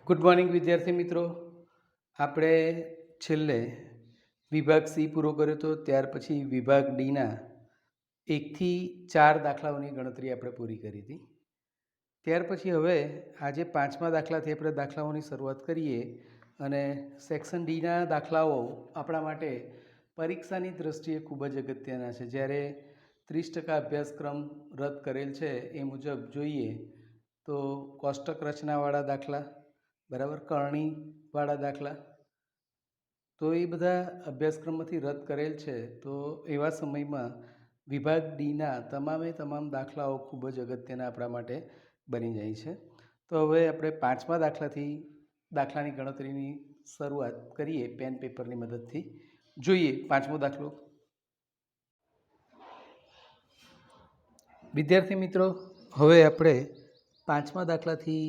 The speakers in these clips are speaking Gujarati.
ગુડ મોર્નિંગ વિદ્યાર્થી મિત્રો. આપણે છેલ્લે વિભાગ સી પૂરો કર્યો હતો, ત્યાર પછી વિભાગ ડીના 1 થી 4 દાખલાઓની ગણતરી આપણે પૂરી કરી હતી. ત્યાર પછી હવે આજે 5મા દાખલાથી આપણે દાખલાઓની શરૂઆત કરીએ અને સેક્શન ડીના દાખલાઓ આપણા માટે પરીક્ષાની દૃષ્ટિએ ખૂબ જ અગત્યના છે. જ્યારે 30% અભ્યાસક્રમ રદ કરેલ છે એ મુજબ જોઈએ તો કોષ્ટક રચનાવાળા દાખલા, બરાબર, કરણીવાળા દાખલા, તો એ બધા અભ્યાસક્રમમાંથી રદ કરેલ છે. તો એવા સમયમાં વિભાગ ડીના તમામ દાખલાઓ ખૂબ જ અગત્યના આપણા માટે બની જાય છે. તો હવે આપણે 5મા દાખલાની ગણતરીની શરૂઆત કરીએ પેન પેપરની મદદથી. જોઈએ 5મો દાખલો. વિદ્યાર્થી મિત્રો, હવે આપણે 5મા દાખલાથી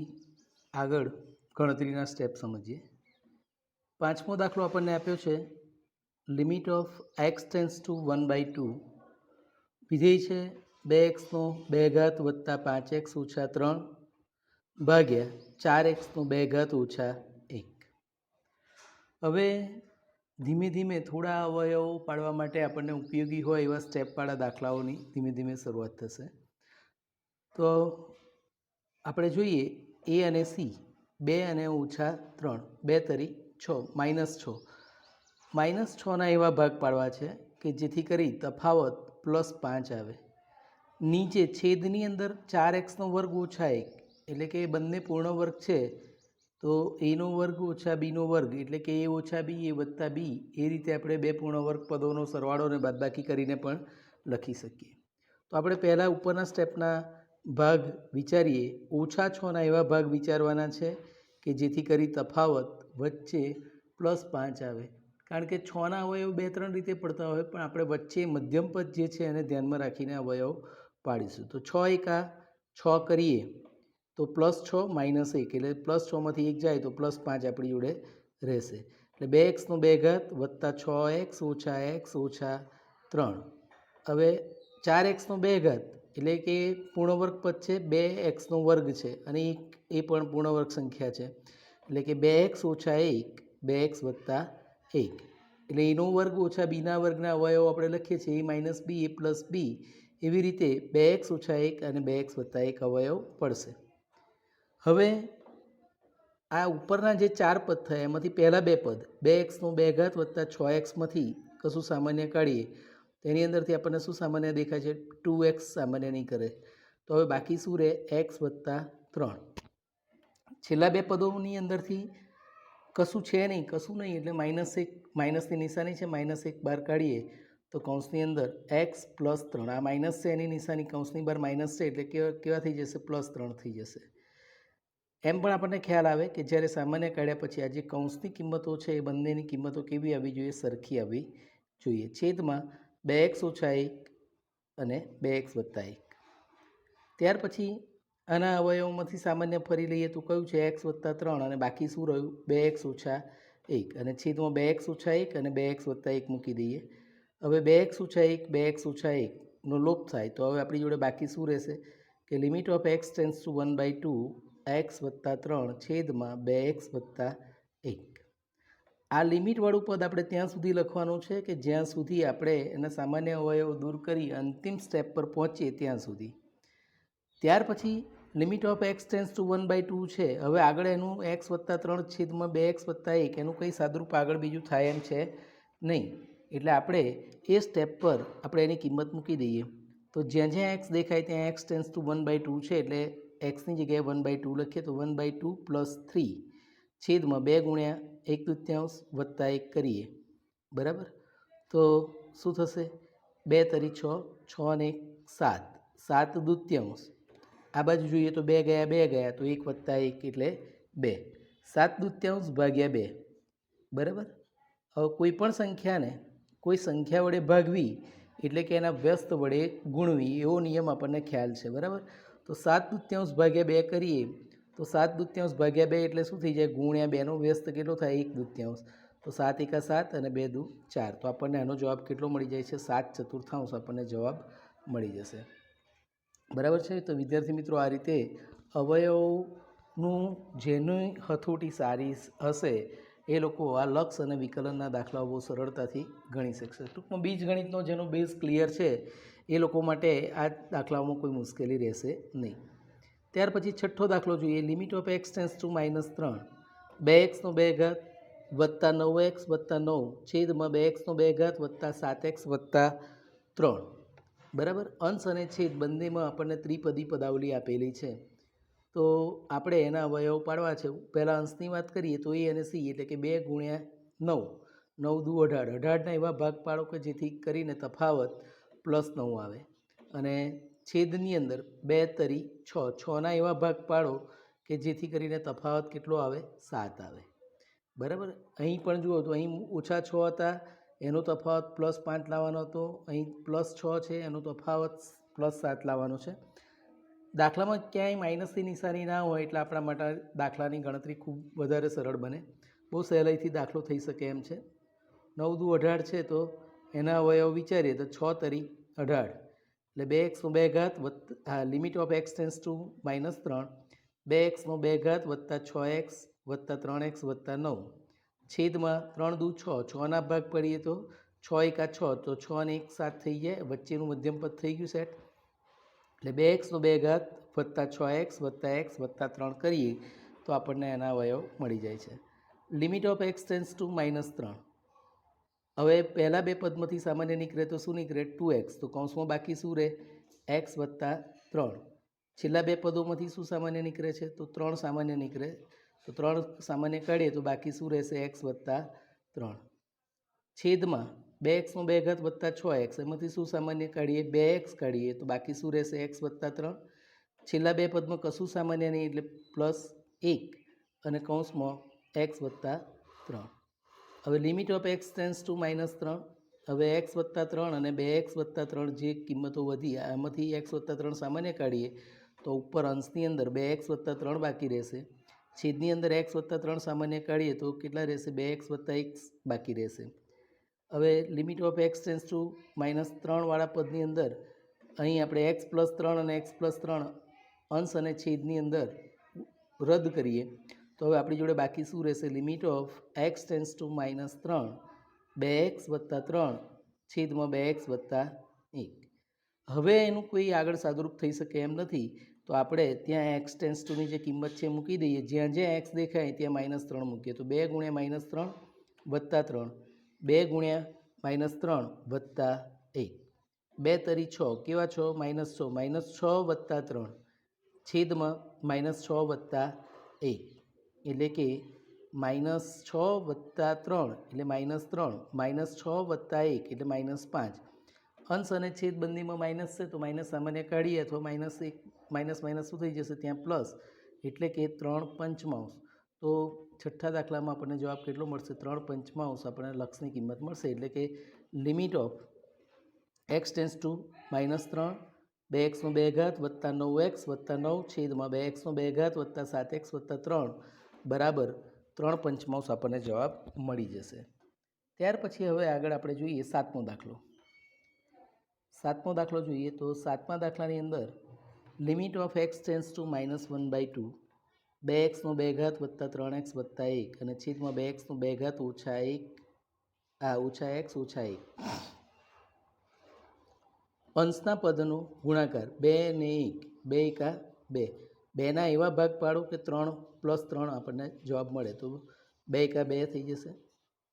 આગળ ગણતરીના સ્ટેપ સમજીએ. 5મો દાખલો આપણને આપ્યો છે limit of x tends two 1/2. વિધેય છે 2x² વત્તા 5x ઓછા 3 ભાગ્યા 4x² ઓછા 1. હવે ધીમે ધીમે થોડા અવયવો પાડવા માટે આપણને ઉપયોગી હોય એવા સ્ટેપવાળા દાખલાઓની ધીમે ધીમે શરૂઆત થશે. તો આપણે જોઈએ એ અને સી, 2 અને -3, 2 તરી 6, -6ના એવા ભાગ પાડવા છે કે જેથી કરી તફાવત +5 આવે. નીચે છેદની અંદર 4x² ઓછા 1, એટલે કે બંને પૂર્ણ વર્ગ છે તો એનો વર્ગ ઓછા બીનો વર્ગ, એટલે કે એ ઓછા બી એ વત્તા બી, એ રીતે આપણે બે પૂર્ણ વર્ગ પદોનો સરવાળો અને બાદબાકી કરીને પણ લખી શકીએ. તો આપણે પહેલાં ઉપરના સ્ટેપના ભાગ વિચારીએ. -6ના એવા ભાગ વિચારવાના છે કે જેથી કરી તફાવત વચ્ચે +5 આવે. કારણ કે 6ના અવયવ 2-3 રીતે પડતા હોય, પણ આપણે વચ્ચે મધ્યમ પદ જે છે એને ધ્યાનમાં રાખીને અવયવ પાડીશું. તો 6 એકા 6 કરીએ તો +6 -1, એટલે +6માંથી 1 જાય તો +5 આપણી જોડે રહેશે. એટલે 2x² વત્તા 6x ઓછા x ઓછા 3. હવે 4x² એટલે કે પૂર્ણવર્ગ પદ છે, 2x² છે અને એ પણ પૂર્ણવર્ગ સંખ્યા છે, એટલે કે 2x ઓછા 1, 2x વત્તા 1, એટલે એનો વર્ગ ઓછા બીના વર્ગના અવયવ આપણે લખીએ છીએ એ -b એ +b, એવી રીતે 2x ઓછા 1 અને 2x વત્તા 1 અવયવ પડશે. હવે આ ઉપરના જે 4 પદ થયા એમાંથી પહેલાં બે પદ 2x² વત્તા 6xમાંથી કશું સામાન્ય કાઢીએ તો એની અંદરથી આપણને શું સામાન્ય દેખાય છે? 2x સામાન્ય નહીં કરે. તો હવે બાકી શું રહે? x વત્તા 3. છેલ્લા બે પદોની અંદરથી કશું છે નહીં, એટલે -1, માઇનસની નિશાની છે, -1 બહાર કાઢીએ તો કૌંસની અંદર x +3. આ માઇનસ છે એની નિશાની કૌંસની બહાર માઇનસ છે, એટલે કેવા થઈ જશે? +3 થઈ જશે. એમ પણ આપણને ખ્યાલ આવે કે જ્યારે સામાન્ય કાઢ્યા પછી આ જે કૌંસની કિંમતો છે એ બંનેની કિંમતો કેવી આવવી જોઈએ? સરખી આવવી જોઈએ. છેદમાં 2x ઓછા 1 અને 2x વત્તા 1. ત્યાર પછી આના અવયવોમાંથી સામાન્ય ફરી લઈએ તો કયું છે? x વત્તા 3, અને બાકી શું રહ્યું? 2x ઓછા 1, અને છેદમાં 2x ઓછા 1 અને 2x વત્તા 1 મૂકી દઈએ. હવે 2x ઓછા 1, 2x ઓછા 1નો લોપ થાય તો હવે આપણી જોડે બાકી શું રહેશે? કે limit of x tense two 1/2 x વત્તા 3 છેદમાં 2x વત્તા 1. આ લિમિટવાળું પદ આપણે ત્યાં સુધી લખવાનું છે કે જ્યાં સુધી આપણે એના સામાન્ય અવયવ દૂર કરી અંતિમ સ્ટેપ પર પહોંચીએ ત્યાં સુધી. ત્યાર પછી limit of x tends two 1/2 છે. હવે આગળ એનું x વત્તા 3 છેદમાં 2x વત્તા 1 એનું કંઈ સાદુરૂપ આગળ બીજું થાય એમ છે નહીં, એટલે આપણે એ સ્ટેપ પર આપણે એની કિંમત મૂકી દઈએ. તો જ્યાં જ્યાં x દેખાય ત્યાં x ટેન્સ ટુ 1/2 છે, એટલે xની જગ્યાએ 1/2 લખીએ તો 1/2 + 3 છેદમાં 2 ગુણ્યા 1/2 વત્તા 1 કરીએ, બરાબર. તો શું થશે? 2 તરી 6, 6 અને 1 7, 7/2. આ બાજુ જોઈએ તો 2 ગયા તો 1 વત્તા 1 એટલે 2, 7/2 ભાગ્યા 2, બરાબર. હવે કોઈ પણ સંખ્યાને કોઈ સંખ્યા વડે ભાગવી એટલે કે એના વ્યસ્ત વડે ગુણવી, એવો નિયમ આપણને ખ્યાલ છે, બરાબર. તો 7/2 ભાગ્યા 2 કરીએ તો 7/2 ભાગ્યા 2 એટલે શું થઈ જાય? ગુણ્યા 2નો વ્યસ્ત કેટલો થાય? 1/2. તો 7 એકા 7 અને 2 દુ 4. તો આપણને આનો જવાબ કેટલો મળી જાય છે? 7/4 આપણને જવાબ મળી જશે, બરાબર છે. તો વિદ્યાર્થી મિત્રો, આ રીતે અવયવ નું જેની હથોટી સારી હશે એ લોકો આ લક્ષ અને વિકલનના દાખલાઓ બહુ સરળતાથી ગણી શકશે. ટૂંકમાં બીજગણિતનો જેનો બેઝ ક્લિયર છે એ લોકો માટે આ દાખલાઓમાં કોઈ મુશ્કેલી રહેશે નહીં. ત્યાર પછી છઠ્ઠો દાખલો જોઈએ. Limit of x tends two -3 2x નો 2 ઘાત વત્તા 9x વત્તા 9 છેદમાં 2x નો 2 ઘાત વત્તા 7x વત્તા 3. બરાબર. અંશ અને છેદ બંનેમાં આપણને ત્રિપદી પદાવલી આપેલી છે. તો આપણે એના અવયવ પાડવા છે. પહેલાં અંશની વાત કરીએ તો એ અને સી એટલે કે 2 ગુણ્યા 9 9 દુ 18 18ના એવા ભાગ પાડો કે જેથી કરીને તફાવત +9 આવે. અને છેદની અંદર 2 તરી 6 6ના એવા ભાગ પાડો કે જેથી કરીને તફાવત કેટલો આવે 7 આવે. બરાબર. અહીં પણ જુઓ તો અહીં -6 હતા એનો તફાવત +5 લાવવાનો હતો. અહીં +6 છે એનો તફાવત +7 લાવવાનો છે. દાખલામાં ક્યાંય માઇનસની નિશાની ના હોય એટલે આપણા માટે દાખલાની ગણતરી ખૂબ વધારે સરળ બને. બહુ સહેલાઈથી દાખલો થઈ શકે એમ છે. 9 દુ 18 છે તો એના અવયવ વિચારીએ તો 6 તરી 18 એટલે 2x નો 2 ઘાત વત્તા limit of x tends two -3 2x નો 2 ઘાત વત્તા 6x વત્તા 3x વત્તા 9 છેદમાં 3 દુ 6 6ના ભાગ પડીએ તો 6 એકા 6 તો 6 ને 1 7 થઈ જાય. વચ્ચેનું મધ્યમ પદ થઈ ગયું સેટ. એટલે 2x નો 2 ઘાત વત્તા 6x વત્તા x વત્તા 3 કરીએ તો આપણને એના અવયવ મળી જાય છે. Limit of x tends two -3 હવે પહેલાં બે પદમાંથી સામાન્ય નીકળે તો શું નીકળે 2x તો કૌંસમાં બાકી શું રહે x વત્તા 3. છેલ્લા બે પદોમાંથી શું સામાન્ય નીકળે છે તો 3 સામાન્ય નીકળે તો 3 સામાન્ય કાઢીએ તો બાકી શું રહેશે x વત્તા 3. છેદમાં 2x નો 2 ઘાત વત્તા 6x એમાંથી શું સામાન્ય કાઢીએ 2x કાઢીએ તો બાકી શું રહેશે x વત્તા 3. છેલ્લા બે પદમાં કશું સામાન્ય નહીં એટલે +1 અને કૌંસમાં x વત્તા 3. હવે limit of x tends two -3 હવે x વત્તા 3 અને 2x વત્તા 3 જે કિંમતો વધી આમાંથી x વત્તા 3 સામાન્ય કાઢીએ તો ઉપર અંશની અંદર 2x વત્તા 3 બાકી રહેશે. છેદની અંદર x વત્તા 3 સામાન્ય કાઢીએ તો કેટલા રહેશે 2x વત્તા 1 બાકી રહેશે. હવે limit of x tends two -3 વાળા પદની અંદર અહીં આપણે x+3 અને x+3 અંશ અને છેદની અંદર રદ કરીએ તો હવે આપણી જોડે બાકી શું રહેશે limit of x tends two -3 2x વત્તા 3 છેદમાં 2x વત્તા 1. હવે એનું કોઈ આગળ સાદુરૂપ થઈ શકે એમ નથી તો આપણે ત્યાં એક્સ ટેન્સ ટુની જે કિંમત છે મૂકી દઈએ. જ્યાં જ્યાં એક્સ દેખાય ત્યાં -3 મૂકીએ તો 2 ગુણ્યા -3 વત્તા 3 2 ગુણ્યા -3 વત્તા 1 2 તરી 6 કેવા 6 -6 વત્તા 3 છેદમાં -6 વત્તા 1 એટલે કે -6 વત્તા 3 એટલે -3 -6 વત્તા 1 એટલે -5. અંશ અને છેદ બંનેમાં માઇનસ છે તો માઇનસ સામાન્ય કાઢીએ અથવા -1 માઇનસ શું થઈ જશે ત્યાં પ્લસ એટલે કે 3/5. તો છઠ્ઠા દાખલામાં આપણને જવાબ કેટલો મળશે 3/5 આપણને લક્ષની કિંમત મળશે. એટલે કે limit of x tends two -3 2x નો 2 ઘાત વત્તા 9x વત્તા 9 છેદમાં 2x નો 2 ઘાત વત્તા 7x વત્તા 3 બરાબર 3/5 આપણને જવાબ મળી જશે. ત્યાર પછી હવે આગળ આપણે જોઈએ સાતમો દાખલો. સાતમો દાખલો જોઈએ તો સાતમા દાખલાની અંદર limit of x tends two -1/2 2x નો 2 ઘાત વત્તા 3x વત્તા 1 અને છેદમાં 2x નો 2 ઘાત ઓછા 1 x ઓછા 1 અંશના પદનો ગુણાકાર 2 ને 1 2 એકા 2 2ના એવા ભાગ પાડો કે 3 + 3 આપણને જવાબ મળે તો 2 એકા 2 થઈ જશે.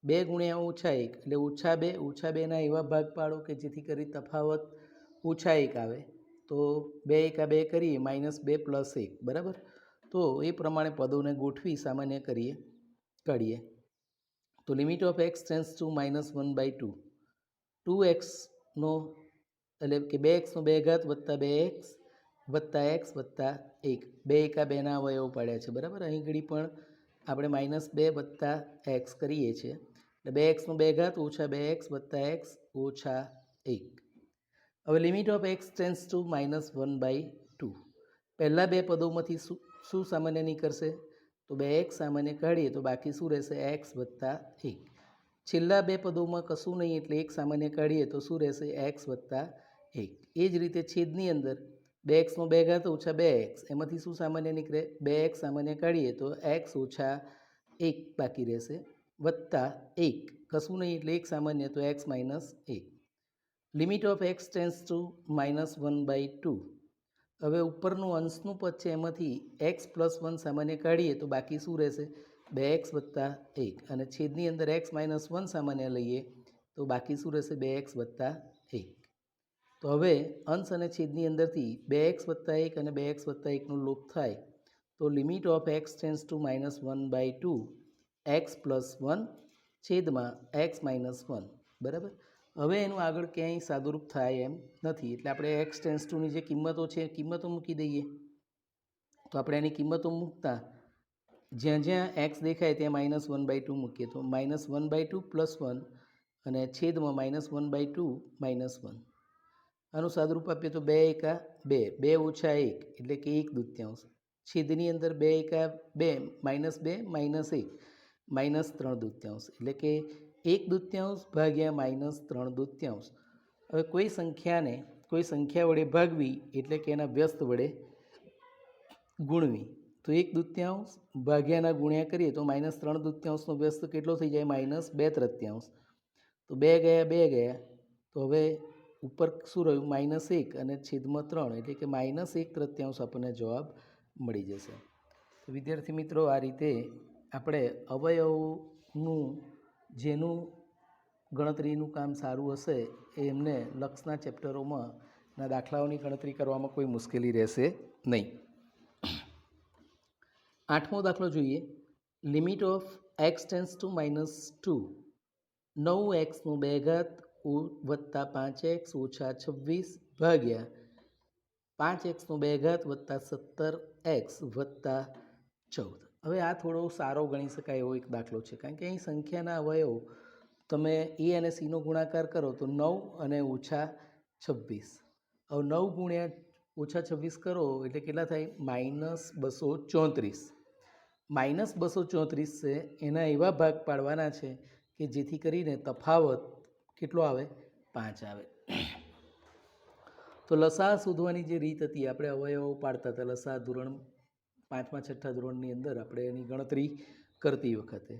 2 ગુણ્યા -1 એટલે -2 -2ના એવા ભાગ પાડો કે જેથી કરી તફાવત -1 આવે તો 2 એકા 2 કરીએ -2 + 1 બરાબર. તો એ પ્રમાણે પદોને ગોઠવી સામાન્ય કાઢીએ તો limit of x tends two -1/2 2xનો એટલે કે 2x નો 2 ઘાત વત્તા 2x વત્તા x વત્તા 1 2 એકા 2ના અવયવ પાડ્યા છે બરાબર. અહીં ઘડી પણ આપણે -2 વત્તા x કરીએ છીએ એટલે 2x નો 2 ઘાત ઓછા 2x વત્તા x ઓછા 1. હવે limit of x tends two -1/2 પહેલાં બે પદોમાંથી શું સામાન્ય નીકળશે તો 2x સામાન્ય કાઢીએ તો બાકી શું રહેશે x વત્તા 1. છેલ્લા બે પદોમાં કશું નહીં એટલે 1 સામાન્ય કાઢીએ તો શું રહેશે x વત્તા 1. એ જ રીતે છેદની અંદર 2x બે ઘાત ઓછા 2x, એમાંથી શું સામાન્ય નીકળે? 2x સામાન્ય કાઢીએ તો x ઓછા 1 બાકી રહેશે, વત્તા 1 કશું નહીં એટલે 1 સામાન્ય તો x minus 1. Limit of x tense two -1/2. હવે ઉપરનું અંશનું પદ છે એમાંથી x પ્લસ 1 સામાન્ય કાઢીએ તો બાકી શું રહેશે? 2x વત્તા 1, અને છેદની અંદર x માઇનસ 1 સામાન્ય લઈએ તો બાકી શું રહેશે? 2x વત્તા 1. તો હવે અંશ અને છેદની અંદરથી 2x વત્તા 1 અને 2x વત્તા 1નો લોપ થાય તો limit of x tense two -1/2 x plus 1 છેદમાં x માઇનસ 1. બરાબર. હવે એનું આગળ ક્યાંય સાદુરૂપ થાય એમ નથી, એટલે આપણે x ટેન્સ ટુની જે કિંમતો છે કિંમતો મૂકી દઈએ. તો આપણે એની કિંમતો મૂકતા જ્યાં જ્યાં x દેખાય ત્યાં -1/2 મૂકીએ તો -1/2 પ્લસ 1 અને છેદમાં -1/2 માઇનસ 1. આનું સાદુરૂપ આપીએ તો 2 એકા 2, 2 ઓછા 1 એટલે કે 1/2. છેદની અંદર 2 એકા 2, -2 -1 -3/2 એટલે કે 1/2 ભાગ્યા -3/2. હવે કોઈ સંખ્યાને કોઈ સંખ્યા વડે ભાગવી એટલે કે એના વ્યસ્ત વડે ગુણવી. તો 1/2 ભાગ્યાના ગુણ્યા કરીએ તો -3/2નો વ્યસ્ત કેટલો થઈ જાય? -2/3. તો 2 ગયા 2 ગયા, તો હવે ઉપર શું રહ્યું? -1 અને છેદમાં 3 એટલે કે -1/3 આપણને જવાબ મળી જશે. તો વિદ્યાર્થી મિત્રો, આ રીતે આપણે અવયવોનું જેનું ગણતરીનું કામ સારું હશે એમને લક્ષના ચેપ્ટરોમાં ના દાખલાઓની ગણતરી કરવામાં કોઈ મુશ્કેલી રહેશે નહીં. 8મો દાખલો જોઈએ. Limit of x tense two -2. 9x બે ઘાત વત્તા 5x ઓછા 26 ભાગ્યા 5x બે ઘાત વત્તા 17x વત્તા 14. હવે આ થોડો સારો ગણી શકાય એવો એક દાખલો છે, કારણ કે અહીં સંખ્યાના અવયવો તમે એ અને સીનો ગુણાકાર કરો તો 9 અને ઓછા 26. હવે 9 ગુણ્યા ઓછા 26 કરો એટલે કેટલા થાય? -234. -234 છે, એના એવા ભાગ પાડવાના છે કે જેથી કરીને તફાવત કેટલો આવે? 5 આવે. તો લસા શોધવાની જે રીત હતી, આપણે અવયવો પાડતા હતા લસા ધોરણ 5મા 6ઠ્ઠા ધોરણની અંદર આપણે એની ગણતરી કરતી વખતે,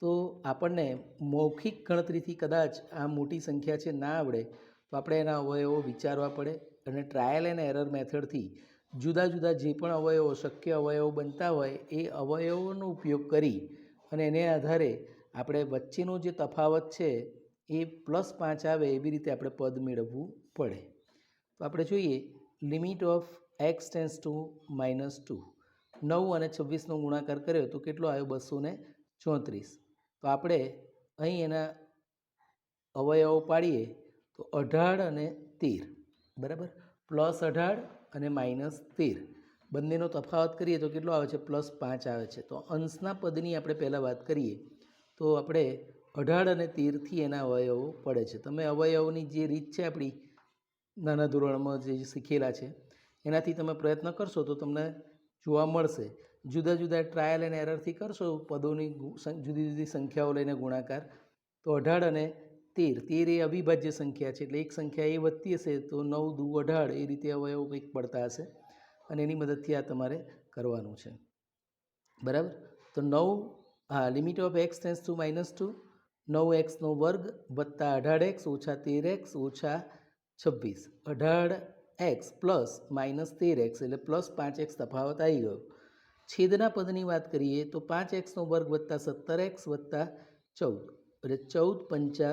તો આપણને મૌખિક ગણતરીથી કદાચ આ મોટી સંખ્યા છે ના આવડે તો આપણે એના અવયવો વિચારવા પડે, અને ટ્રાયલ એન્ડ એરર મેથડથી જુદા જુદા જે પણ અવયવો શક્ય અવયવો બનતા હોય એ અવયવોનો ઉપયોગ કરી અને એને આધારે આપણે વચ્ચેનો જે તફાવત છે એ +5 આવે એવી રીતે આપણે પદ મેળવવું પડે. તો આપણે જોઈએ limit of x tense two -2. 9 અને 26નો ગુણાકાર કર્યો તો કેટલો આવ્યો? 234. તો આપણે અહીં એના અવયવો પાડીએ તો 18 અને 13. બરાબર. +18 અને -13 બંનેનો તફાવત કરીએ તો કેટલો આવે છે? +5 આવે છે. તો અંશના પદની આપણે પહેલાં વાત કરીએ તો આપણે 18 અને 13થી એના અવયવો પડે છે. તમે અવયવોની જે રીત છે આપણી નાના ધોરણમાં જે શીખેલા છે એનાથી તમે પ્રયત્ન કરશો તો તમને જોવા મળશે. જુદા જુદા ટ્રાયલ એન્ડ એરરથી કરશો પદોની જુદી જુદી સંખ્યાઓ લઈને ગુણાકાર, તો 18 અને 13 એ અવિભાજ્ય સંખ્યા છે, એટલે એક સંખ્યા એ વધતી હશે તો 9 દુ 18 એ રીતે અવયવો કંઈક પડતા હશે, અને એની મદદથી આ તમારે કરવાનું છે. બરાબર. તો 9 limit of x tense two -2. 9x² વત્તા 18x ઓછા 13x ઓછા 26. 18x પ્લસ -13x એટલે +5x તફાવત આવી ગયો. છેદના પદની વાત કરીએ તો 5x² વત્તા 17x વત્તા 14 એટલે 14 ×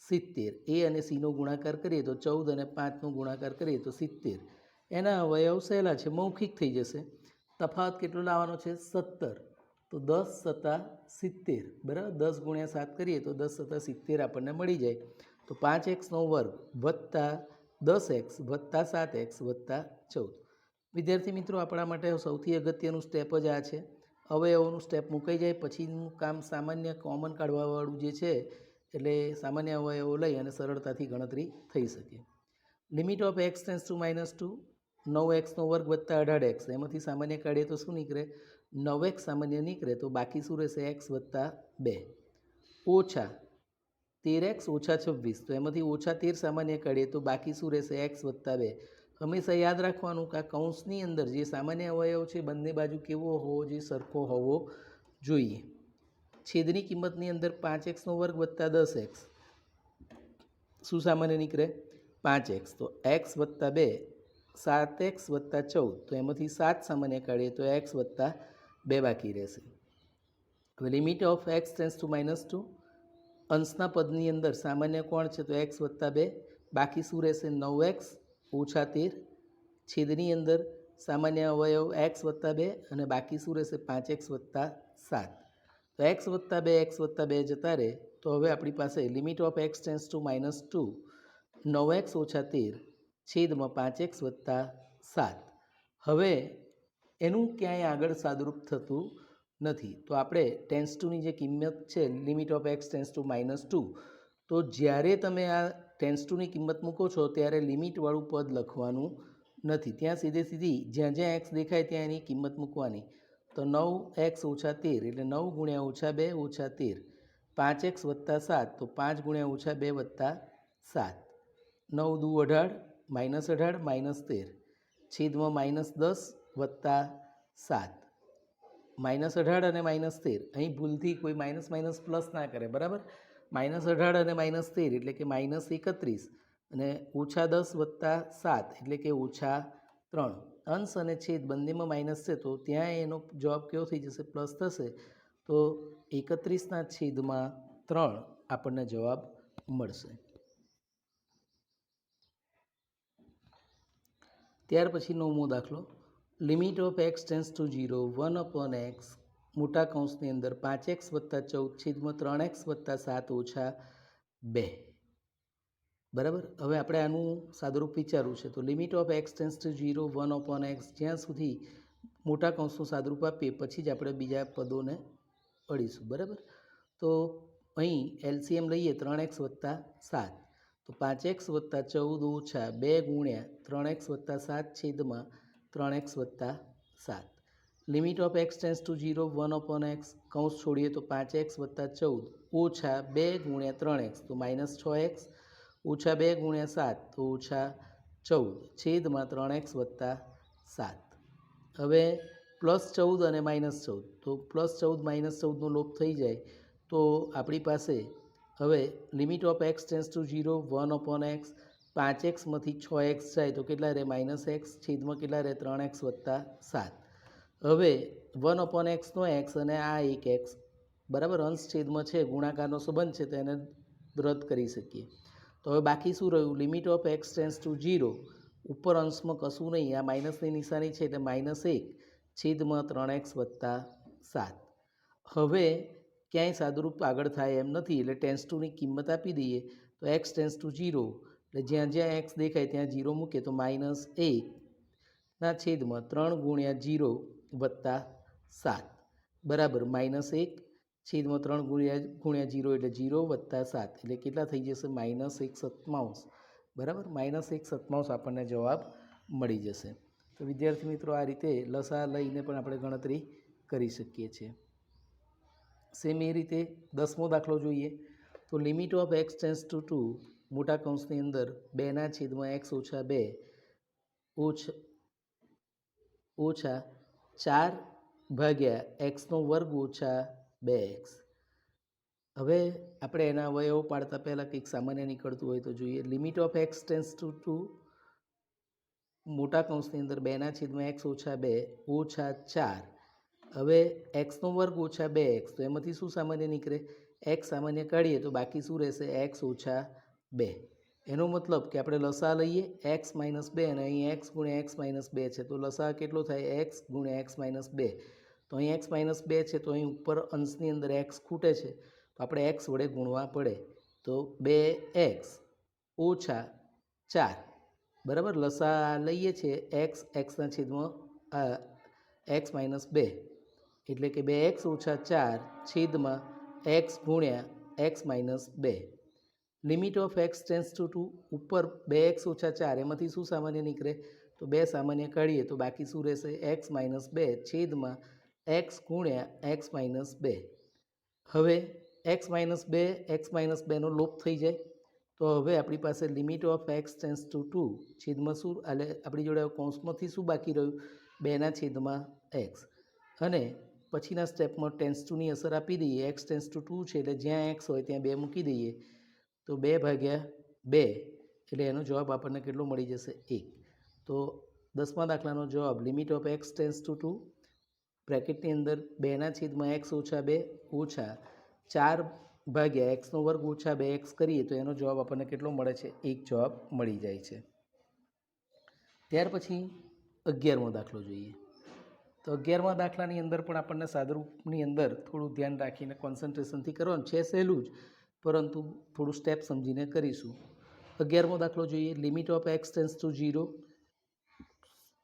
70. એ અને સીનો ગુણાકાર કરીએ તો 14 અને 5નો ગુણાકાર કરીએ તો 70. એના અવયવ સહેલા છે, મૌખિક થઈ જશે. તફાવત કેટલો લાવવાનો છે? 17. તો 10 × 70. બરાબર. 10 × 7 કરીએ તો 10 × 70 આપણને મળી જાય. તો 5x² વત્તા 10x વત્તા 7x વત્તા 14. વિદ્યાર્થી મિત્રો, આપણા માટે સૌથી અગત્યનું સ્ટેપ જ આ છે. અવયવોનું સ્ટેપ મુકાઈ જાય પછીનું કામ સામાન્ય કોમન કાઢવાવાળું જે છે, એટલે સામાન્ય અવયવો લઈ અને સરળતાથી ગણતરી થઈ શકે. Limit of x tense two -2. 9x² વત્તા 18x, એમાંથી સામાન્ય કાઢીએ તો શું નીકળે? 9x સામાન્ય નીકળે તો બાકી શું રહેશે? x વત્તા 2 ઓછા 13x ઓછા 26, તો એમાંથી ઓછા 13 સામાન્ય કાઢીએ તો બાકી શું રહેશે? x વત્તા 2. હંમેશા યાદ રાખવાનું કે આ કૌંસની અંદર જે સામાન્ય અવયવ છે બંને બાજુ કેવો હોવો જોઈએ, સરખો હોવો જોઈએ. છેદની કિંમતની અંદર 5x² વત્તા 10x શું સામાન્ય નીકળે? 5x. તો x વત્તા 2 7x વત્તા 14, તો એમાંથી 7 સામાન્ય કાઢીએ તો x વત્તા 2 બાકી રહેશે. હવે limit of x tense two -2, અંશના પદની અંદર સામાન્ય કોણ છે? તો x વત્તા 2, બાકી શું રહેશે? 9x ઓછા 13. છેદની અંદર સામાન્ય અવયવ x વત્તા 2 અને બાકી શું રહેશે? 5x વત્તા 7. તો x વત્તા 2 x વત્તા 2 જતા રહે. તો હવે આપણી પાસે limit of x tense two -2 9x ઓછા 13 છેદમાં 5x વત્તા 7. હવે એનું ક્યાંય આગળ સાદુરૂપ થતું નથી. તો આપણે ટેન્સ ટુની જે કિંમત છે limit of x tense two -2, તો જ્યારે તમે આ ટેન્સ ટુની કિંમત મૂકો છો ત્યારે લિમિટવાળું પદ લખવાનું નથી. ત્યાં સીધી જ્યાં જ્યાં x દેખાય ત્યાં એની કિંમત મૂકવાની. તો 9x ઓછા 13 એટલે 9 ગુણ્યા ઓછા 2 ઓછા 13. 5x વત્તા 7 તો 5 ગુણ્યા ઓછા 2 વત્તા 7. 9 દુ 18 -18 -13 છેદમાં -10 વત્તા 7. -18 અને -13 અહીં ભૂલથી કોઈ માઇનસ માઇનસ પ્લસ ના કરે, બરાબર. -18 અને -13 એટલે કે -31 અને ઓછા 10 વત્તા 7 એટલે કે ઓછા 3. અંશ અને છેદ બંનેમાં માઇનસ છે તો ત્યાં એનો જવાબ કેવો થઈ જશે? પ્લસ થશે. તો 31ના છેદમાં 3 આપણને જવાબ મળશે. ત્યાર પછી 9મો દાખલો. Limit of x tense two 0 1/x મોટા કૌંસની અંદર 5x વત્તા 14 છેદમાં 3x વત્તા 7 ઓછા 2. બરાબર. હવે આપણે આનું સાદુરૂપ વિચારવું છે. તો limit of x tense two 0 1/x જ્યાં સુધી મોટા કૌંસનું સાદુરૂપ આપીએ પછી જ આપણે બીજા પદોને અડીશું. બરાબર. તો અહીં એલસીએમ લઈએ 3x વત્તા 7. તો 5x વત્તા 14 ઓછા 2 ગુણ્યા 3x વત્તા 7 છેદમાં 3x વત્તા 7. Limit of x tense two 0 1/x કૌંસ છોડીએ તો 5x વત્તા 14 ઓછા 2 ગુણ્યા 3x તો -6x ઓછા 2 ગુણ્યા 7 તો ઓછા 14 છેદમાં 3x વત્તા 7. હવે +14 અને -14 તો +14 -14નો લોપ થઈ જાય તો આપણી પાસે હવે limit of x tense two 0 1/x 5xમાંથી 6x જાય તો કેટલા રહે? -x છેદમાં કેટલા રહે? 3x વત્તા 7. હવે 1/xનો x અને આ એક x, બરાબર, અંશ છેદમાં છે, ગુણાકારનો સંબંધ છે તો એને રદ કરી શકીએ. તો હવે બાકી શું રહ્યું? Limit of x tense two 0 ઉપર અંશમાં કશું નહીં, આ માઇનસની નિશાની છે એટલે -1 છેદમાં 3x વત્તા 7. હવે ક્યાંય સાદુરૂપ આગળ થાય એમ નથી એટલે ટેન્સ ટુની કિંમત આપી દઈએ. તો x ટેન્સ ટુ 0 એટલે જ્યાં જ્યાં x દેખાય ત્યાં 0 મૂકે તો -1ના છેદમાં 3 ગુણ્યા 0 વત્તા 7 બરાબર -1 છેદમાં 3 ગુણ્યા 0 એટલે 0 વત્તા 7 એટલે કેટલા થઈ જશે? -1/7. બરાબર. -1/7 આપણને જવાબ મળી જશે. તો વિદ્યાર્થી મિત્રો આ રીતે લસા લઈને પણ આપણે ગણતરી કરી શકીએ છીએ. સેમ એ રીતે 10મો દાખલો જોઈએ. તો limit of x tense two 2 મોટા કૌંસની અંદર 2ના છેદમાં x ઓછા 2 ઓછા 4 ભાગ્યા x² ઓછા 2x. હવે આપણે એના અવયવો પાડતા પહેલાં કંઈક સામાન્ય નીકળતું હોય તો જોઈએ. Limit of x tense two 2 મોટા કૌંસની અંદર 2ના છેદમાં x ઓછા 2 ઓછા 4. હવે x² ઓછા 2x તો એમાંથી શું સામાન્ય નીકળે? x સામાન્ય કાઢીએ તો બાકી શું રહેશે? x ઓછા 2. એનો મતલબ કે આપણે લસા લઈએ x - 2 અને અહીં x ગુણ્યા x - 2 છે તો લસા કેટલો થાય? x ગુણ્યા x - 2. તો અહીં x - 2 છે તો અહીં ઉપર અંશની અંદર x ખૂટે છે તો આપણે x વડે ગુણવા પડે. તો 2x ઓછા 4 બરાબર. લસા લઈએ છીએ xના છેદમાં x - 2 એટલે કે 2x ઓછા 4 છેદમાં x ગુણ્યા x - 2. Limit of x tense two 2 ઉપર 2x ઓછા 4 એમાંથી શું સામાન્ય નીકળે? તો 2 સામાન્ય કાઢીએ તો બાકી શું રહેશે? x - 2 છેદમાં x ગુણ્યા x - 2. હવે x - 2 નો લોપ થઈ જાય તો હવે આપણી પાસે limit of x tends two 2 છેદમાં શું એટલે આપણી જોડે કૌંસમાંથી શું બાકી રહ્યું 2/x અને પછીના સ્ટેપમાં ટેન્સ ટુની અસર આપી દઈએ એક્સ ટેન્સ ટુ 2 છે એટલે જ્યાં એક્સ હોય ત્યાં 2 મૂકી દઈએ તો 2/2 એટલે એનો જવાબ આપણને કેટલો મળી જશે 1. તો 10મા દાખલાનો જવાબ limit of x tends two 2 બ્રેકેટની અંદર 2/x - 2 ઓછા 4/x² ઓછા 2x કરીએ તો એનો જવાબ આપણને કેટલો મળે છે 1 જવાબ મળી જાય છે. ત્યાર પછી 11મો દાખલો જોઈએ. તો 11મા દાખલાની અંદર પણ આપણને સાદુરૂપની અંદર થોડું ધ્યાન રાખીને કોન્સન્ટ્રેશનથી કરવાનું છે, સહેલું જ પરંતુ થોડું સ્ટેપ સમજીને કરીશું. 11મો દાખલો જોઈએ. Limit of x tends two 0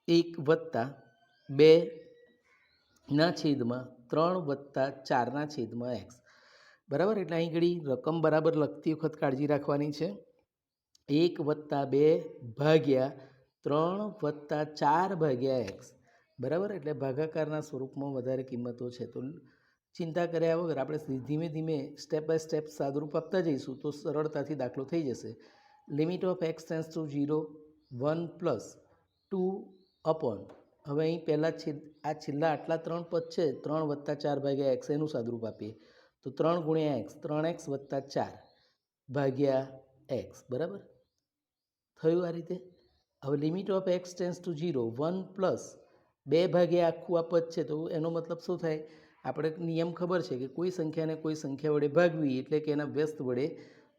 1 વત્તા 2/3 + 4/x બરાબર. એટલે અહીં ઘડી રકમ બરાબર લખતી વખત કાળજી રાખવાની છે. 1 વત્તા 2/3 + 4/x બરાબર. એટલે ભાગાકારના સ્વરૂપમાં વધારે કિંમતો છે તો ચિંતા કર્યા વગર આપણે ધીમે ધીમે સ્ટેપ બાય સ્ટેપ સાદુરૂપ આપતા જઈશું તો સરળતાથી દાખલો થઈ જશે. Limit of x tends two 0 1 + 2 upon હવે અહીં પહેલાં આ છેલ્લા આટલા 3 પદ છે 3 વત્તા 4/x એનું સાદુરૂપ આપીએ તો 3 × x 3x + 4/x બરાબર થયું આ રીતે. હવે limit of x tends two 0 1 + 2 આખું આ પદ છે તો એનો મતલબ શું થાય આપણે નિયમ ખબર છે કે કોઈ સંખ્યાને કોઈ સંખ્યા વડે ભાગવી એટલે કે એના વ્યસ્ત વડે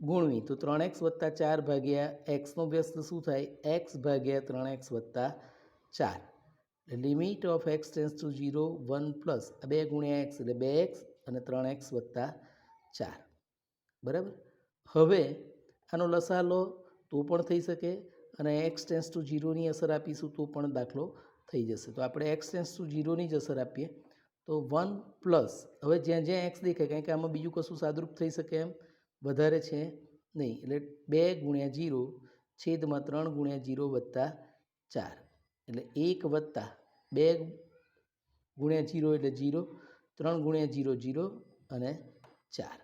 ગુણવી. તો 3x + 4/x નો વ્યસ્ત શું થાય x/3x + 4. Limit of x tends two 0 1 + 2 × x એટલે 2x અને 3x + 4 બરાબર. હવે આનો લસા લો તો પણ થઈ શકે અને એક્સ ટેન્સ ટુ 0ની અસર આપીશું તો પણ દાખલો થઈ જશે. તો આપણે એક્સ ટેન્સ ટુ 0ની જ અસર આપીએ તો 1 + હવે જ્યાં જ્યાં એક્સ દેખાય કારણ કે આમાં બીજું કશું સાદુરૂપ થઈ શકે એમ વધારે છે નહીં એટલે 2 × 0 છેદમાં 3 × 0 + 4 એટલે 1 વત્તા 2 × 0 એટલે 0 3 × 0 0 અને 4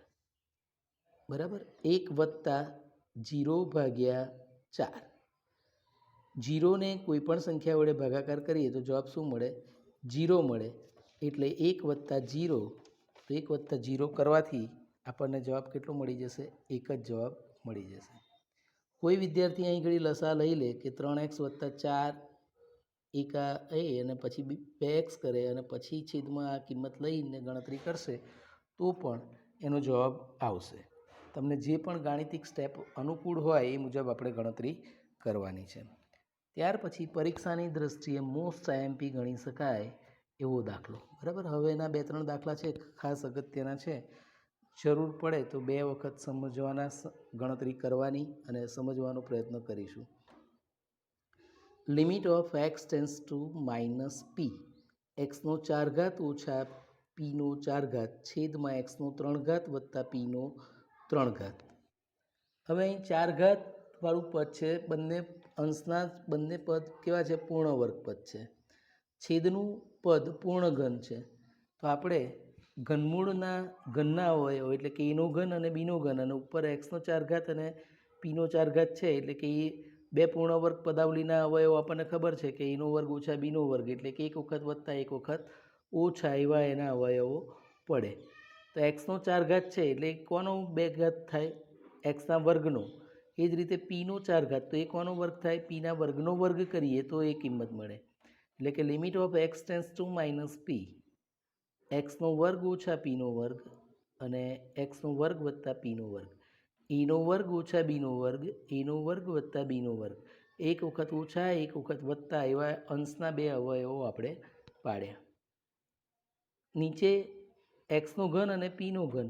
બરાબર. 1 વત્તા 0/4 0ને કોઈ પણ સંખ્યા વડે ભાગાકાર કરીએ તો જવાબ શું મળે 0 મળે એટલે 1 વત્તા 0 તો 1 વત્તા 0 કરવાથી આપણને જવાબ કેટલો મળી જશે 1 જ જવાબ મળી જશે. કોઈ વિદ્યાર્થી અહીં ઘડી લસા લઈ લે કે 3x + 4 એકા અને પછી 2x કરે અને પછી છેદમાં આ કિંમત લઈને ગણતરી કરશે તો પણ એનો જવાબ આવશે. તમને જે પણ ગાણિતિક સ્ટેપ અનુકૂળ હોય એ મુજબ આપણે ગણતરી કરવાની છે. ત્યાર પછી પરીક્ષાની દ્રષ્ટિએ મોસ્ટ આઈએમપી ગણી શકાય એવો દાખલો બરાબર. હવે એના 2-3 દાખલા છે ખાસ અગત્યના છે, જરૂર પડે તો 2 વખત સમજવાના ગણતરી કરવાની અને સમજવાનો પ્રયત્ન કરીશું. Limit of x tends two -p x⁴ ઓછા p⁴ છેદમાં x⁴ + p⁴. હવે અહીં 4 વાળું પદ છે, બંને અંશના બંને પદ કેવા છે પૂર્ણ વર્ગ પદ છે. છેદનું પદ પૂર્ણ ઘન છે તો આપણે ઘનમૂળના ઘનના અવયવો એટલે કે એનો ઘન અને બીનો ઘન અને ઉપર x⁴ અને p⁴ છે એટલે કે એ બે પૂર્ણ વર્ગ પદાવલીના અવયવો આપણને ખબર છે કે એનો વર્ગ ઓછા બીનો વર્ગ એટલે કે 1 વખત વત્તા 1 વખત ઓછા એવા એના અવયવો પડે. તો x⁴ છે એટલે કોનો 2 ઘાત થાય એક્સના વર્ગનો. એ જ રીતે p⁴ તો એ કોનો વર્ગ થાય પીના વર્ગનો વર્ગ કરીએ તો એ કિંમત મળે. એટલે કે limit of x tends two -p x² ઓછા p² અને x² + p². a² ઓછા b² a² + b². 1 વખત ઓછા 1 વખત વત્તા એવા અંશના 2 અવયવો આપણે પાડ્યા. નીચે x નો ઘન અને p નો ઘન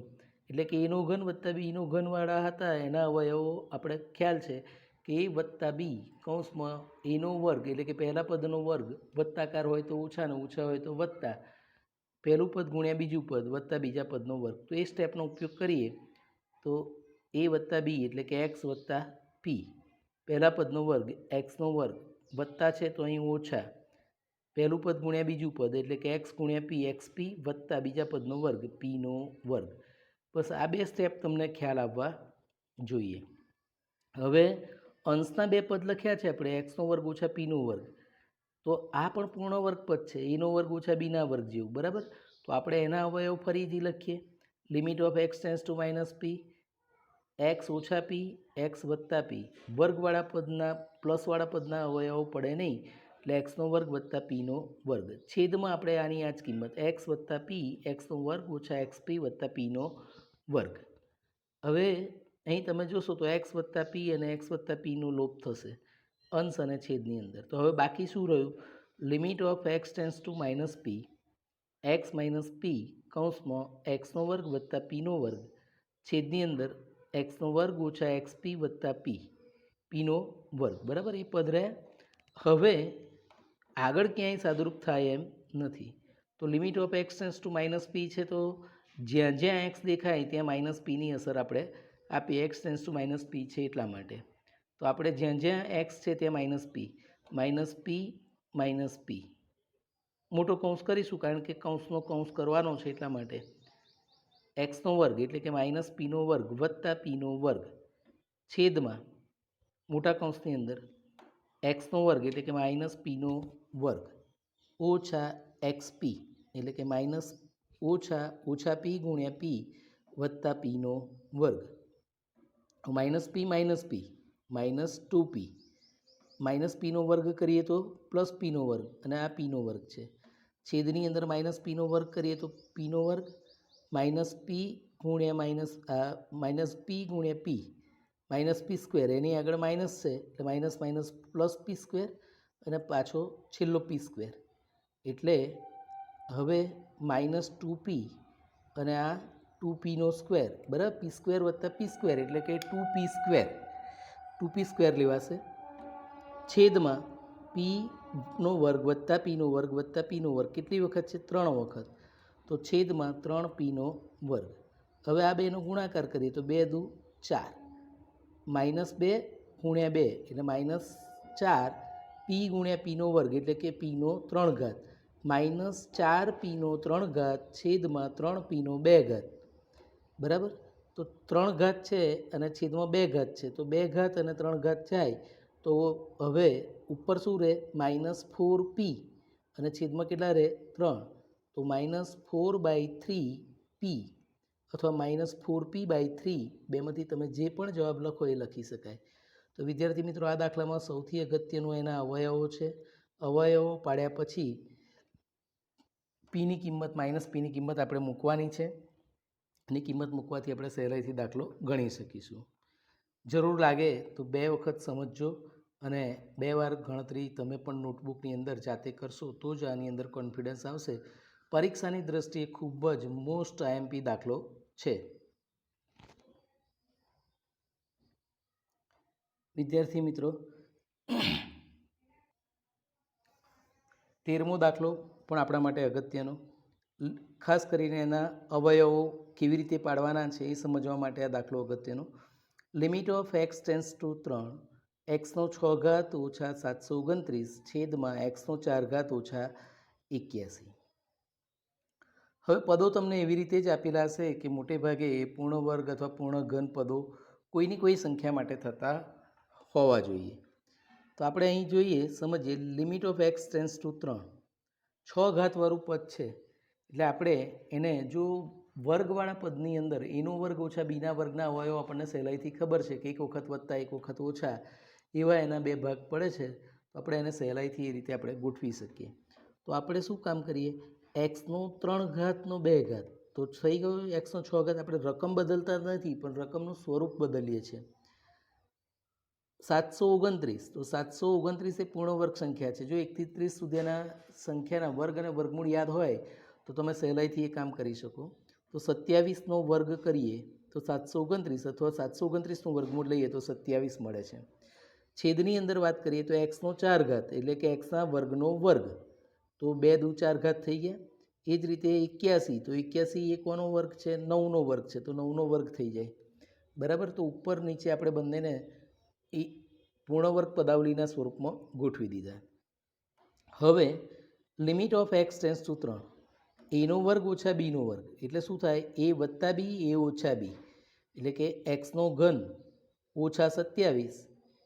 એટલે કે a નો ઘન વત્તા b નો ઘન વાળા હતા એના અવયવો આપણે ખ્યાલ છે કે a વત્તા b કૌંસમાં a નો વર્ગ એટલે કે પહેલા પદનો વર્ગ વત્તાકાર હોય તો ઓછા ને ઓછા હોય તો વત્તા પહેલું પદ ગુણ્યા બીજું પદ વત્તા બીજા પદનો વર્ગ. તો એ સ્ટેપનો ઉપયોગ કરીએ તો a વત્તા b એટલે કે x વત્તા p પહેલા પદનો વર્ગ x નો વર્ગ વત્તા છે તો અહીં ઓછા પહેલું પદ ગુણ્યા બીજું પદ એટલે કે x ગુણ્યા p xp વત્તા બીજા પદનો વર્ગ p નો વર્ગ. બસ આ બે સ્ટેપ તમને ખ્યાલ આવવા જોઈએ. હવે અંશના બે પદ લખ્યા છે આપણે, એક્સનો વર્ગ ઓછા પીનો વર્ગ, તો આ પણ પૂર્ણ વર્ગ પદ છે, એનો વર્ગ ઓછા બીના વર્ગ જેવું, બરાબર. તો આપણે એના અવયવ ફરીથી લખીએ. Limit of x tends to minus p, x ઓછા પી એક્સ વત્તા પી, વર્ગવાળા પદના પ્લસવાળા પદના અવયવો પડે નહીં, એટલે એક્સનો વર્ગ વત્તા પીનો વર્ગ, છેદમાં આપણે આની આ જ કિંમત એક્સ વત્તા પી એક્સનો વર્ગ ઓછા એક્સ પી વત્તા પીનો વર્ગ. હવે અહીં તમે જોશો તો એક્સ વત્તા પી અને એક્સ વત્તા પીનો લોપ થશે અંશ અને છેદની અંદર. તો હવે બાકી શું રહ્યું? Limit of x tends to minus p, x minus p કૌંસમાં એક્સનો વર્ગ વત્તા પીનો વર્ગ, છેદની અંદર એક્સનો વર્ગ ઓછા એક્સ પી વત્તા પી, પીનો વર્ગ, બરાબર. એ પદ રહ્યા. હવે આગળ ક્યાંય સાદુરૂપ થાય એમ નથી. તો limit of x tends to minus p છે, તો જ્યાં જ્યાં એક્સ દેખાય ત્યાં માઇનસ પીની અસર આપણે આપીએ, x tends to minus p છે એટલા માટે. તો આપણે જ્યાં જ્યાં એક્સ છે ત્યાં માઇનસ પી માઇનસ પી મોટો કૌંસ કરીશું, કારણ કે કૌંસનો કૌંસ કરવાનો છે એટલા માટે. એક્સનો વર્ગ એટલે કે માઇનસ પીનો વર્ગ વત્તા પીનો વર્ગ, છેદમાં મોટા કૌંસની અંદર એક્સનો વર્ગ એટલે કે માઇનસ પીનો વર્ગ ઓછા એક્સ પી એટલે કે માઇનસ ઓછા પી ગુણ્યા પી વત્તા પીનો વર્ગ. માઇનસ પી માઇનસ 2p, માઇનસ પીનો વર્ગ કરીએ તો પ્લસ પીનો વર્ગ, અને આ પીનો વર્ગ છે. છેદની અંદર માઇનસ પીનો વર્ગ કરીએ તો પીનો વર્ગ, માઇનસ પી ગુણ્યા માઇનસ પી ગુણ્યા પી, માઇનસ પી સ્ક્વેર, એની આગળ માઇનસ છે એટલે માઇનસ માઇનસ પ્લસ પી સ્ક્વેર, અને પાછો છેલ્લો પી સ્ક્વેર. એટલે હવે માઇનસ 2p અને આ 2pનો સ્ક્વેર, બરાબર. પી સ્ક્વેર વત્તા પી સ્ક્વેર એટલે કે 2p સ્ક્વેર લેવાશે, છેદમાં પીનો વર્ગ વત્તા પીનો વર્ગ વત્તા પીનો વર્ગ કેટલી વખત છે? 3 વખત. તો છેદમાં 3pનો વર્ગ. હવે આ બેનો ગુણાકાર કરીએ તો 2 દુ 4, માઇનસ 2 ગુણ્યા 2 એટલે માઇનસ 4 પી ગુણ્યા પીનો વર્ગ એટલે કે પીનો 3 ઘાત, માઇનસ 4 પીનો 3 ઘાત છેદમાં 3 પીનો 2 ઘાત, બરાબર. તો 3 ઘાત છે અને છેદમાં 2 ઘાત છે, તો 2 ઘાત અને 3 ઘાત જાય તો હવે ઉપર શું રહે? માઇનસ 4p અને છેદમાં કેટલા રહે? 3. તો માઇનસ 4/3p અથવા માઇનસ 4p/3, બેમાંથી તમે જે પણ જવાબ લખો એ લખી શકાય. તો વિદ્યાર્થી મિત્રો, આ દાખલામાં સૌથી અગત્યનું એના અવયવો છે. અવયવો પાડ્યા પછી પીની કિંમત માઇનસ પીની કિંમત આપણે મૂકવાની છે, એની કિંમત મૂકવાથી આપણે સહેલાઈથી દાખલો ગણી શકીશું. જરૂર લાગે તો 2 વખત સમજજો, અને 2 વાર ગણતરી તમે પણ નોટબુકની અંદર જાતે કરશો તો જ આની અંદર કોન્ફિડન્સ આવશે. પરીક્ષાની દ્રષ્ટિએ ખૂબ જ મોસ્ટ આઈએમપી દાખલો છે. વિદ્યાર્થી મિત્રો, 13મો દાખલો પણ આપણા માટે અગત્યનો, ખાસ કરીને એના અવયવો કેવી રીતે પાડવાના છે એ સમજવા માટે આ દાખલો અગત્યનો. Limit of x tends two 3, એક્સનો 6 ઘાત ઓછા 729 છેદમાં એક્સનો 4 ઘાત ઓછા 81. હવે પદો તમને એવી રીતે જ આપેલા હશે કે મોટે ભાગે પૂર્ણ વર્ગ અથવા પૂર્ણ ઘન પદો કોઈની કોઈ સંખ્યા માટે થતા હોવા જોઈએ. તો આપણે અહીં જોઈએ, સમજીએ. Limit of x tends two 3, 6 ઘાતવાળું પદ છે એટલે આપણે એને જો વર્ગવાળા પદની અંદર એનો વર્ગ ઓછા બીના વર્ગના અવયવો આપણને સહેલાઈથી ખબર છે કે એક વખત વત્તા એક વખત ઓછા એવા એના 2 ભાગ પડે છે, તો આપણે એને સહેલાઈથી એ રીતે આપણે ગોઠવી શકીએ. તો આપણે શું કામ કરીએ? એક્સનો 3 ઘાતનો 2 ઘાત તો થઈ ગયો, એક્સનો 6 ઘાત. આપણે રકમ બદલતા નથી પણ રકમનું સ્વરૂપ બદલીએ છીએ. 729, તો 729 એ પૂર્ણ વર્ગ સંખ્યા છે. જો 1 થી 30 સુધીના સંખ્યાના વર્ગ અને વર્ગમૂળ યાદ હોય તો તમે સહેલાઈથી એ કામ કરી શકો. તો 27નો વર્ગ કરીએ તો 729, અથવા 729નું વર્ગમૂળ લઈએ તો 27 મળે છે. છેદની અંદર વાત કરીએ તો એક્સનો 4 ઘાત એટલે કે એક્સના વર્ગનો વર્ગ, તો 2 દુ 4 ઘાત થઈ ગયા. એ જ રીતે 81, તો 81 એ કોનો વર્ગ છે? 9નો વર્ગ છે, તો 9નો વર્ગ થઈ જાય, બરાબર. તો ઉપર નીચે આપણે બંનેને એ પૂર્ણ વર્ગ પદાવલીના સ્વરૂપમાં ગોઠવી દીધા. હવે limit of x tends two 3, એનો વર્ગ ઓછા બીનો વર્ગ એટલે શું થાય? એ વત્તા બી એ ઓછા બી એટલે કે એક્સનો ઘન ઓછા 27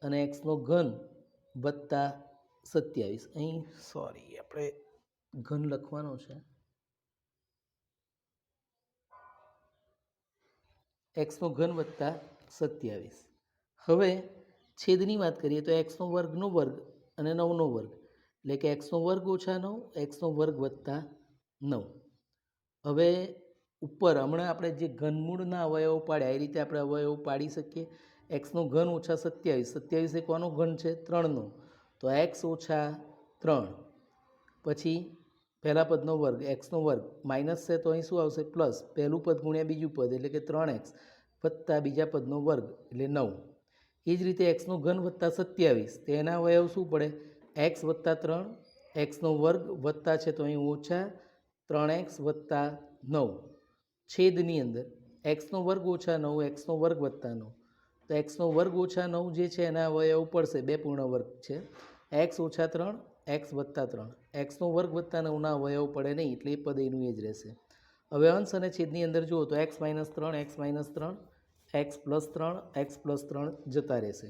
અને એક્સનો ઘન વત્તા 27. અહીં સોરી આપણે ઘન લખવાનો છે. એક્સનો ઘન વત્તા 27. હવે છેદની વાત કરીએ તો એક્સનો વર્ગનો વર્ગ અને 9નો વર્ગ, એટલે કે એક્સનો વર્ગ ઓછા 9, એક્સનો વર્ગ વત્તા 9. હવે ઉપર હમણાં આપણે જે ઘનમૂળના અવયવો પાડ્યા એ રીતે આપણે અવયવો પાડી શકીએ. એક્સનો ઘન ઓછા 27, 27 એ કોનો ઘન છે? 3નો, તો એક્સ ઓછા 3. પછી પહેલા પદનો વર્ગ એક્સનો વર્ગ માઇનસ છે તો અહીં શું આવશે? પ્લસ. પહેલું પદ ગુણ્યા બીજું પદ એટલે કે 3x વત્તા બીજા પદનો વર્ગ એટલે 9. એ જ રીતે એક્સનો ઘન વત્તા 27, તેના અવયવ શું પડે? એક્સ વત્તા 3, એક્સનો વર્ગ વત્તા છે તો અહીં ઓછા 3x વત્તા 9. છેદની અંદર એક્સનો વર્ગ ઓછા 9, એક્સનો વર્ગ વત્તા 9. તો એક્સનો વર્ગ ઓછા 9 જે છે એના અવયવ પડશે, બે પૂર્ણ વર્ગ છે. એક્સ ઓછા 3, એક્સ વત્તા 3. એક્સનો વર્ગ વત્તા 9ના અવયવ પડે નહીં, એટલે એ પદ એનું એ જ રહેશે. હવે અંશ અને છેદની અંદર જુઓ તો x minus 3, x minus 3, x plus 3, x plus 3 જતા રહેશે.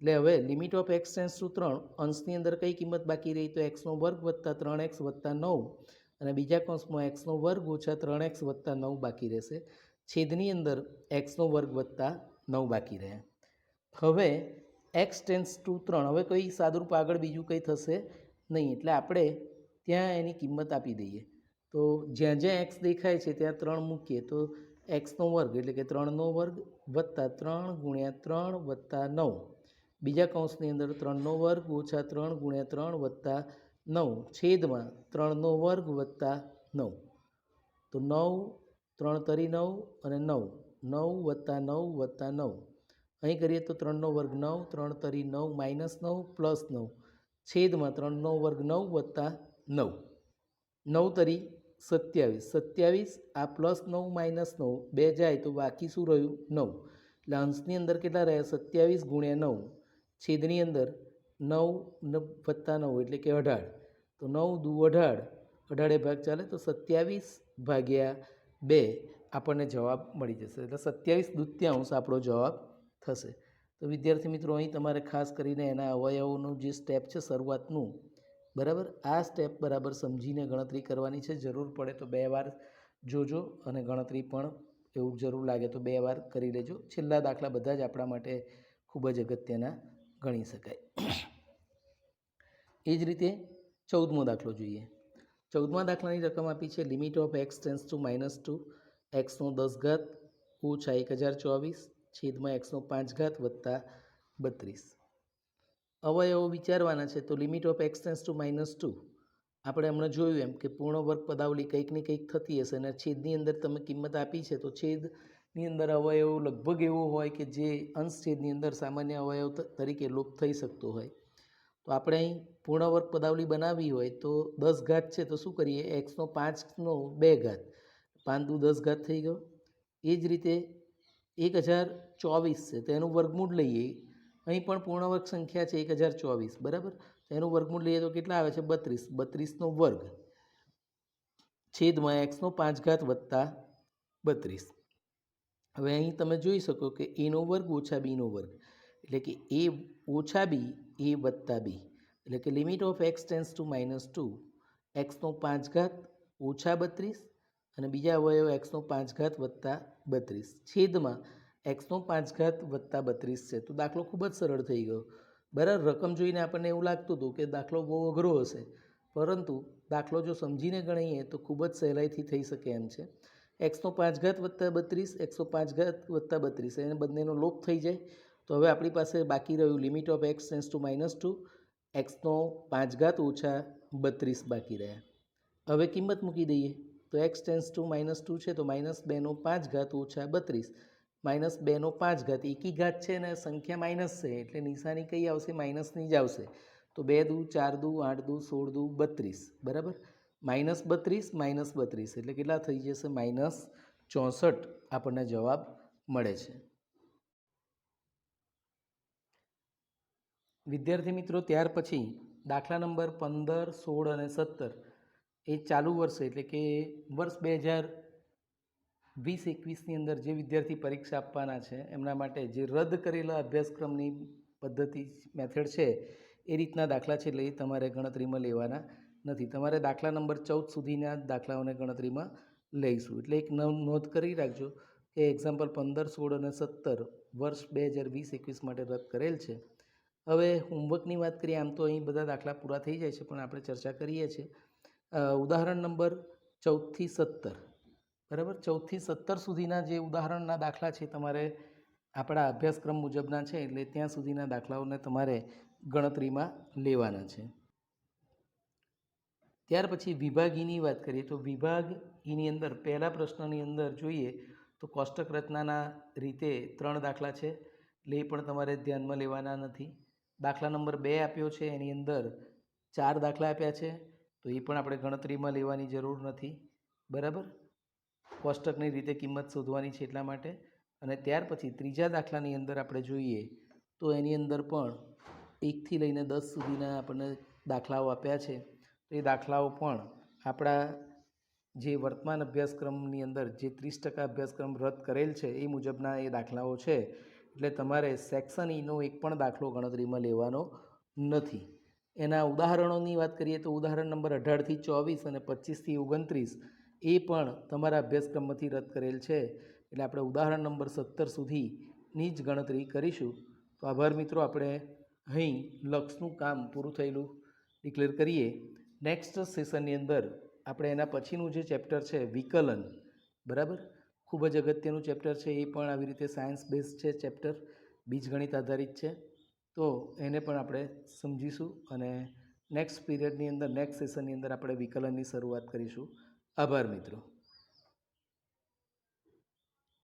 એટલે હવે limit of x tends two 3, અંશની અંદર કઈ કિંમત બાકી રહી? તો એક્સનો વર્ગ વત્તા 3x વત્તા 9 અને બીજા કૌંસમાં એક્સનો વર્ગ ઓછા 3x વત્તા 9 બાકી રહેશે. છેદની અંદર એક્સનો વર્ગ વત્તા 9 બાકી રહ્યા. હવે એક્સ ટેન્સ ટુ 3, હવે કોઈ સાદુરૂપ આગળ બીજું કંઈ થશે નહીં, એટલે આપણે ત્યાં એની કિંમત આપી દઈએ. તો જ્યાં જ્યાં એક્સ દેખાય છે ત્યાં 3 મૂકીએ તો એક્સનો વર્ગ એટલે કે 3નો વર્ગ વત્તા 3 ગુણ્યા 3 વત્તા 9. બીજા કૌંસની અંદર 3નો વર્ગ ઓછા 3 ગુણ્યા 3 વત્તા 9 છેદમાં 3નો વર્ગ વત્તા 9. તો 9, 3 તરી 9 અને 9, 9 વત્તા 9 વત્તા 9. અહીં કરીએ તો 3નો વર્ગ 9, 3 તરી 9 માઇનસ 9 પ્લસ 9 છેદમાં 3નો વર્ગ 9 વત્તા 9. 9 તરી 27, 27 આ પ્લસ 9 માઇનસ 9 બે જાય તો બાકી શું રહ્યું? 9. એટલે અંશની અંદર કેટલા રહ્યા? 27 ગુણ્યા 9. છેદની અંદર 9 વત્તા 9 એટલે કે 18. તો 9 દુ 18, 18 ભાગ ચાલે તો 27 ભાગ્યા 2 આપણને જવાબ મળી જશે. એટલે 27 દૂત્યાંશ આપણો જવાબ થશે. તો વિદ્યાર્થી મિત્રો, અહીં તમારે ખાસ કરીને એના અવયવોનું જે સ્ટેપ છે શરૂઆતનું, બરાબર, આ સ્ટેપ બરાબર સમજીને ગણતરી કરવાની છે. જરૂર પડે તો 2 વાર જોજો અને ગણતરી પણ એવું જરૂર લાગે તો 2 વાર કરી લેજો. છેલ્લા દાખલા બધા જ આપણા માટે ખૂબ જ અગત્યના ગણી શકાય. એ જ રીતે 14મો દાખલો જોઈએ. 14મા દાખલાની રકમ આપી છે limit of x tends two -2, એક્સનો 10 ઘાત ઓછા 1024 છેદમાં એક્સનો 5 ઘાત વત્તા 32. અવયવો વિચારવાના છે. તો limit of x tends two -2 આપણે હમણાં જોયું એમ કે પૂર્ણ વર્ગ પદાવલી કંઈક ને કંઈક થતી હશે અને છેદની અંદર તમે કિંમત આપી છે તો છેદની અંદર અવયવ લગભગ એવો હોય કે જે અંશ છેદની અંદર સામાન્ય અવયવ તરીકે લોપ થઈ શકતો હોય. તો આપણે અહીં પૂર્ણ વર્ગ પદાવલી બનાવવી હોય તો 10 ઘાત છે તો શું કરીએ? એક્સનો 5નો 2 ઘાત, 5 દુ 10 ઘાત થઈ ગયો. એ જ રીતે 1024 છે તો એનું વર્ગમૂળ લઈએ. અહીં પણ પૂર્ણ વર્ગ સંખ્યા છે 1024, બરાબર. તો એનું વર્ગમૂળ લઈએ તો કેટલા આવે છે? 32. 32નો વર્ગ છેદમાં એક્સનો 5 ઘાત વત્તા 32. હવે અહીં તમે જોઈ શકો કે એનો વર્ગ ઓછા બીનો વર્ગ એટલે કે એ ઓછા બી એ વત્તા બી, એટલે કે limit of x tends two -2, એક્સનો 5 ઘાત ઓછા 32 અને બીજા અવયવ એક્સનો 5 ઘાત વત્તા 32 છેદમાં એક્સનો 5 ઘાત વત્તા 32 છે. તો દાખલો ખૂબ જ સરળ થઈ ગયો, બરાબર. રકમ જોઈને આપણને એવું લાગતું હતું કે દાખલો બહુ અઘરો હશે, પરંતુ દાખલો જો સમજીને ગણીએ તો ખૂબ જ સહેલાઈથી થઈ શકે એમ છે. એક્સનો 5 ઘાત વત્તા 32, એક્સનો 5 ઘાત વત્તા 32 એને બંનેનો લોપ થઈ જાય. તો હવે આપણી પાસે બાકી રહ્યું limit of x tends two -2, એક્સનો 5 ઘાત ઓછા 32 બાકી રહ્યા. હવે કિંમત મૂકી દઈએ તો એક્સ ટેન્સ ટુ -2 છે તો -2નો 5 ઘાત ઓછા 32, -2નો 5 ઘાત એકી ઘાત છે ને સંખ્યા માઇનસ છે એટલે નિશાની કઈ આવશે? માઇનસની જ આવશે. તો 2 દુ 4 દુ 8 દુ 16 દુ 32, બરાબર. -32 -32 એટલે કેટલા થઈ જશે? -64 આપણને જવાબ મળે છે. વિદ્યાર્થી મિત્રો, ત્યાર પછી દાખલા નંબર 15, 16 અને 17 એ ચાલુ વર્ષે એટલે કે વર્ષ 2000 2021ની અંદર જે વિદ્યાર્થી પરીક્ષા આપવાના છે એમના માટે જે રદ કરેલા અભ્યાસક્રમની પદ્ધતિ મેથડ છે એ રીતના દાખલા છે એટલે એ તમારે ગણતરીમાં લેવાના નથી. તમારે દાખલા નંબર 14 સુધીના દાખલાઓને ગણતરીમાં લઈશું. એટલે એક નોંધ કરી રાખજો કે એક્ઝામ્પલ 15, 16 અને 17 વર્ષ 2020-21 માટે રદ કરેલ છે. હવે હોમવર્કની વાત કરીએ, આમ તો અહીં બધા દાખલા પૂરા થઈ જાય છે, પણ આપણે ચર્ચા કરીએ છીએ. ઉદાહરણ નંબર 14 થી 17, બરાબર, 14 થી 17 સુધીના જે ઉદાહરણના દાખલા છે તમારે આપણા અભ્યાસક્રમ મુજબના છે એટલે ત્યાં સુધીના દાખલાઓને તમારે ગણતરીમાં લેવાના છે. ત્યાર પછી વિભાગ ઈની વાત કરીએ તો વિભાગ ઈની અંદર પહેલા પ્રશ્નની અંદર જોઈએ તો કોષ્ટક રચનાના રીતે 3 દાખલા છે એટલે એ પણ તમારે ધ્યાનમાં લેવાના નથી. દાખલા નંબર 2 આપ્યો છે, એની અંદર 4 દાખલા આપ્યા છે તો એ પણ આપણે ગણતરીમાં લેવાની જરૂર નથી, બરાબર. કોષ્ટકની રીતે કિંમત શોધવાની છે એટલા માટે. અને ત્યાર પછી ત્રીજા દાખલાની અંદર આપણે જોઈએ તો એની અંદર પણ 1 થી લઈને 10 સુધીના આપણને દાખલાઓ આપ્યા છે. તો એ દાખલાઓ પણ આપણા જે વર્તમાન અભ્યાસક્રમની અંદર જે 30% અભ્યાસક્રમ રદ કરેલ છે એ મુજબના એ દાખલાઓ છે એટલે તમારે સેક્શન ઈનો એક પણ દાખલો ગણતરીમાં લેવાનો નથી. એના ઉદાહરણોની વાત કરીએ તો ઉદાહરણ નંબર 18 થી 24 અને 25 થી 29 એ પણ તમારા અભ્યાસક્રમમાંથી રદ કરેલ છે એટલે આપણે ઉદાહરણ નંબર 17 સુધીની જ ગણતરી કરીશું. તો આભાર મિત્રો, આપણે અહીં લક્ષનું કામ પૂરું થયેલું ડિક્લેર કરીએ. નેક્સ્ટ સેશનની અંદર આપણે એના પછીનું જે ચેપ્ટર છે વિકલન, બરાબર, ખૂબ જ અગત્યનું ચેપ્ટર છે. એ પણ આવી રીતે સાયન્સ બેઝ છે ચેપ્ટર, બીજગણિત આધારિત છે. તો એને પણ આપણે સમજીશું અને નેક્સ્ટ પીરિયડની અંદર નેક્સ્ટ સેશનની અંદર આપણે વિકલનની શરૂઆત કરીશું. આભાર મિત્રો.